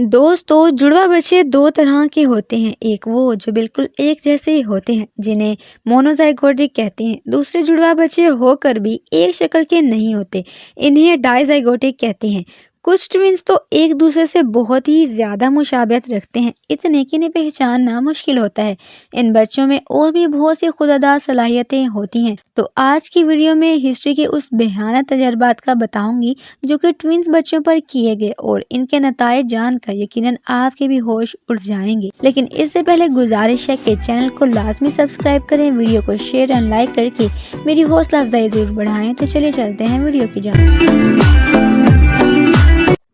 दोस्तों, जुड़वा बच्चे दो तरह के होते हैं। एक वो जो बिल्कुल एक जैसे ही होते हैं, जिन्हें मोनोजाइगोटिक कहते हैं। दूसरे जुड़वा बच्चे होकर भी एक शक्ल के नहीं होते, इन्हें डाइजाइगोटिक कहते हैं। कुछ ट्विन्स तो एक दूसरे से बहुत ही ज़्यादा मुशाबहत रखते हैं, इतने कि इन्हें पहचानना मुश्किल होता है। इन बच्चों में और भी बहुत सी खुदादार सलाहियतें होती हैं। तो आज की वीडियो में हिस्ट्री के उस बेहाना तजर्बात का बताऊंगी जो कि ट्विन्स बच्चों पर किए गए, और इनके नताइज जानकर यकीनन आपके भी होश उड़ जाएंगे। लेकिन इससे पहले गुजारिश है कि चैनल को लाजमी सब्सक्राइब करें, वीडियो को शेयर एंड लाइक करके मेरी हौसला अफजाई जरूर बढ़ाएं। तो चलिए चलते हैं वीडियो की जानिब।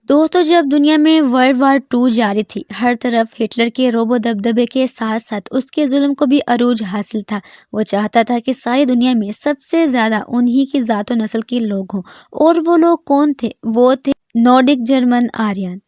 दोस्तों, जब दुनिया में वर्ल्ड वार 2 जारी थी, हर तरफ हिटलर के रोबो दबदबे के साथ साथ उसके जुल्म को भी अरूज हासिल था। वो चाहता था कि सारी दुनिया में सबसे ज्यादा उन्हीं की जातो नस्ल के लोग हों, और वो लोग कौन थे? वो थे नॉर्डिक जर्मन आर्यन।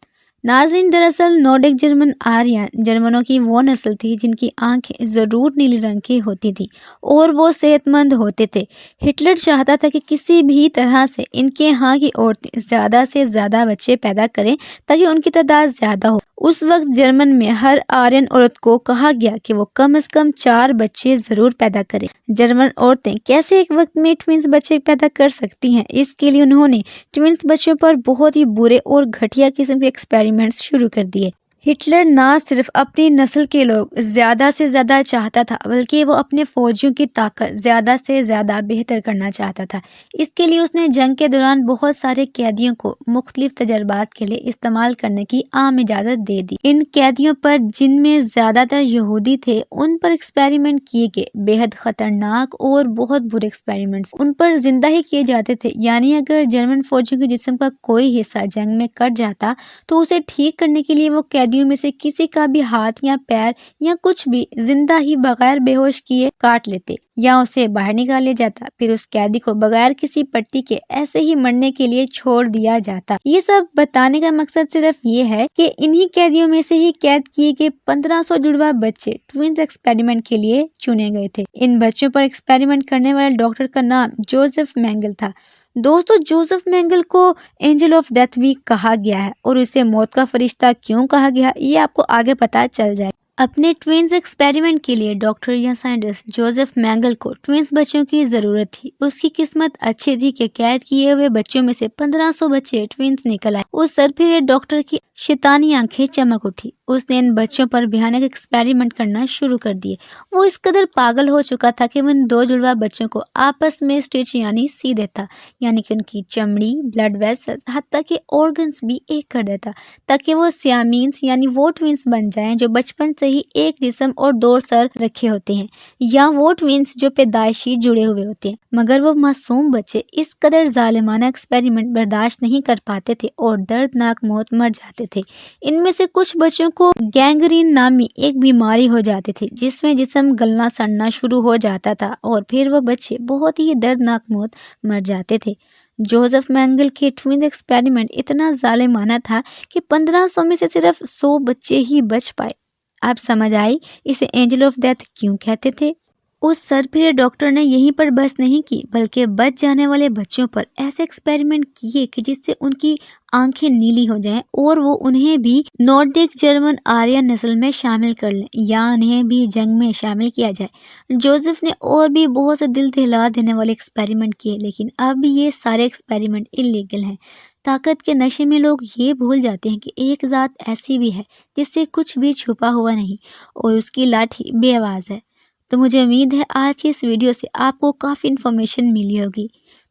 नाजरीन, दरअसल नॉर्डिक जर्मन आर्यन जर्मनों की वो नस्ल थी जिनकी आंखें जरूर नीले रंग की होती थी और वो सेहतमंद होते थे। हिटलर चाहता था कि किसी भी तरह से इनके यहाँ की औरतें ज़्यादा से ज़्यादा बच्चे पैदा करें ताकि उनकी तादाद ज़्यादा हो। उस वक्त जर्मन में हर आर्यन औरत को कहा गया कि वो कम से कम 4 बच्चे ज़रूर पैदा करें। जर्मन औरतें कैसे एक वक्त में ट्विंस बच्चे पैदा कर सकती हैं, इसके लिए उन्होंने ट्विंस बच्चों पर बहुत ही बुरे और घटिया किस्म के एक्सपेरिमेंट्स शुरू कर दिए। हिटलर ना सिर्फ अपनी नस्ल के लोग ज़्यादा से ज़्यादा चाहता था, बल्कि वो अपने फौजियों की ताकत ज़्यादा से ज़्यादा बेहतर करना चाहता था। इसके लिए उसने जंग के दौरान बहुत सारे कैदियों को मुख्तलिफ तजर्बात के लिए इस्तेमाल करने की आम इजाज़त दे दी। इन कैदियों पर, जिनमें ज़्यादातर यहूदी थे, उन पर एक्सपेरिमेंट किए गए, बेहद ख़तरनाक और बहुत बुरे एक्सपेरिमेंट्स उन पर जिंदा ही किए जाते थे। यानी अगर जर्मन फौजियों के जिस्म का कोई हिस्सा जंग में कट जाता तो उसे ठीक करने के लिए वो कैदियों में से किसी का भी हाथ या पैर या कुछ भी जिंदा ही बगैर बेहोश किए काट लेते या उसे बाहर निकाल लिया जाता। फिर उस कैदी को बगैर किसी पट्टी के ऐसे ही मरने के लिए छोड़ दिया जाता। ये सब बताने का मकसद सिर्फ ये है कि इन्हीं कैदियों में से ही कैद किए गए 1500 जुड़वा बच्चे ट्विंस एक्सपेरिमेंट के लिए चुने गए थे। इन बच्चों पर एक्सपेरिमेंट करने वाले डॉक्टर का नाम जोसेफ मेंगल था। दोस्तों, जोसेफ मेंगल को एंजल ऑफ डेथ भी कहा गया है, और उसे मौत का फरिश्ता क्यों कहा गया ये आपको आगे पता चल जाए। अपने ट्विंस एक्सपेरिमेंट के लिए डॉक्टर या साइंटिस्ट जोसेफ मेंगल को ट्विंस बच्चों की ज़रूरत थी। उसकी किस्मत अच्छी थी कि कैद किए हुए बच्चों में से 1500 बच्चे ट्विंस निकल आए। उस सरफिरे डॉक्टर की शैतानी आंखें चमक उठी। उसने इन बच्चों पर भयानक एक्सपेरिमेंट करना शुरू कर दिए। वो इस कदर पागल हो चुका था कि वो इन 2 जुड़वा बच्चों को आपस में स्टिच यानी सी देता, यानी कि उनकी चमड़ी, ब्लड वेसल्स, हत्ता के ऑर्गन्स भी एक कर देता, ताकि वो सियामीन्स यानी वो ट्विंस बन जाएं जो बचपन से ही एक जिस्म और 2 सर रखे होते हैं, या वो ट्विंस जो पैदाइशी जुड़े हुए होते हैं। मगर वो मासूम बच्चे इस कदर जालिमाना एक्सपेरिमेंट बर्दाश्त नहीं कर पाते थे और दर्दनाक मौत मर जाते थे। इनमें से कुछ बच्चों को गैंग्रीन नामी एक बीमारी हो जाती थी, जिसमें जिस्म गलना सड़ना शुरू हो जाता था, और फिर वो बच्चे बहुत ही दर्दनाक मौत मर जाते थे। जोसेफ मेंगल के ट्विंस एक्सपेरिमेंट इतना जालिमाना था कि 1500 में से सिर्फ 100 बच्चे ही बच पाए। आप समझ आई इसे एंजल ऑफ डेथ क्यों कहते थे। उस सरफिरे डॉक्टर ने यहीं पर बस नहीं की, बल्कि बच जाने वाले बच्चों पर ऐसे एक्सपेरिमेंट किए कि जिससे उनकी आंखें नीली हो जाएं और वो उन्हें भी नॉर्डिक जर्मन आर्यन नस्ल में शामिल कर लें, या उन्हें भी जंग में शामिल किया जाए। जोसेफ ने और भी बहुत से दिल दहला देने वाले एक्सपेरिमेंट किए, लेकिन अब ये सारे एक्सपेरिमेंट इलीगल हैं। ताकत के नशे में लोग ये भूल जाते हैं कि एक ज़ात ऐसी भी है जिससे कुछ भी छुपा हुआ नहीं, और उसकी लाठी बेआवाज़ है। तो मुझे उम्मीद है आज की इस वीडियो से आपको काफ़ी इन्फॉर्मेशन मिली होगी।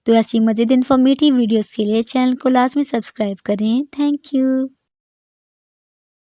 तो ऐसी मज़ीद इन्फॉर्मेटिव वीडियोस के लिए चैनल को लाजमी सब्सक्राइब करें। Thank you.